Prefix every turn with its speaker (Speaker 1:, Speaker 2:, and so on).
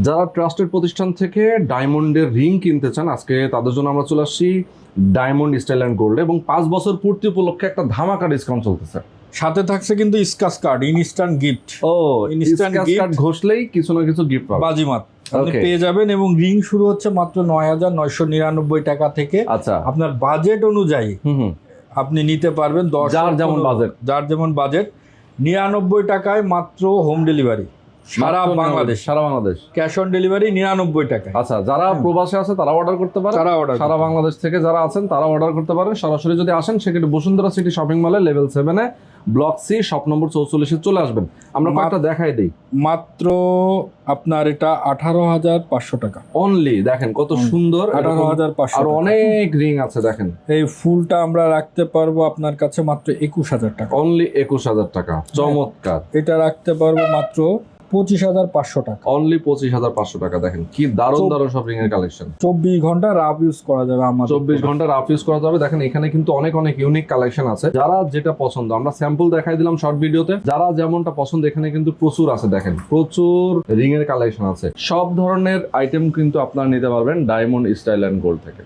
Speaker 1: যারা ট্রাস্টেড প্রতিষ্ঠান থেকে ডায়মন্ডের রিং কিনতে চান, আজকে তাদের জন্য আমরা চলে আসছি ডায়মন্ড স্টাইল অ্যান্ড গোল্ড, এবং 5 বছর পূর্তি উপলক্ষে একটা ধামাকা ডিসকাউন্ট চলতেছে।
Speaker 2: সাথে থাকছে কিন্তু স্ক্র্যাচ কার্ড, ইনস্ট্যান্ট গিফট।
Speaker 1: ও,
Speaker 2: ইনস্ট্যান্ট
Speaker 1: কার্ড ঘষলেই কিছু না কিছু গিফট পাবেন,
Speaker 2: বাজিমাত আপনি
Speaker 1: Okay.
Speaker 2: পেয়ে যাবেন। এবং রিং শুরু হচ্ছে মাত্র 9,999 টাকা থেকে।
Speaker 1: আচ্ছা,
Speaker 2: আপনার বাজেট অনুযায়ী
Speaker 1: হুম,
Speaker 2: আপনি নিতে পারবেন।
Speaker 1: যার যেমন বাজেট,
Speaker 2: যার যেমন বাজেট। 99 টাকায় মাত্র হোম ডেলিভারি সারা বাংলাদেশ।
Speaker 1: সারা বাংলাদেশ
Speaker 2: ক্যাশ অন ডেলিভারি 99 টাকায়।
Speaker 1: আচ্ছা, যারা প্রবাসে আছে তারা অর্ডার করতে পারে,
Speaker 2: তারা order
Speaker 1: সারা বাংলাদেশ থেকে যারা আছেন তারা অর্ডার করতে পারেন। সরাসরি যদি আসেন সেক্ষেত্রে বসুন্ধরা সিটি শপিং মলে লেভেল 7-এ ব্লক সি শপ নম্বর 44-এ চলে আসবেন। আমরা কয়েকটা দেখাই দিই।
Speaker 2: মাত্র আপনার এটা 18,500 টাকা
Speaker 1: অনলি দেখেন কত সুন্দর,
Speaker 2: 18,500
Speaker 1: আর
Speaker 2: টাকা।
Speaker 1: অনেক রিং আছে দেখেন।
Speaker 2: এই ফুলটা আমরা রাখতে পারবো আপনার কাছে মাত্র 21,000 টাকা।
Speaker 1: অনলি 21,000 টাকা, চমৎকার।
Speaker 2: এটা রাখতে পারবো মাত্র 25,500 টাকা।
Speaker 1: অনলি 25,500 টাকা। দেখেন কি দারুণ দারুণ সব রিং এর কালেকশন।
Speaker 2: 24 ঘন্টা রাফ ইউজ করা যাবে আমার।
Speaker 1: 24 ঘন্টা রাফ ইউজ করা যাবে। দেখেন এখানে কিন্তু অনেক অনেক ইউনিক কালেকশন আছে। যারা যেটা পছন্দ, আমরা স্যাম্পল দেখাই দিলাম শর্ট ভিডিওতে, যারা যেমনটা পছন্দ এখানে কিন্তু প্রচুর আছে। দেখেন প্রচুর রিং এর কালেকশন আছে। সব ধরনের আইটেম কিন্তু আপনারা নিতে পারবেন ডায়মন্ড স্টাইল অ্যান্ড গোল্ড থেকে।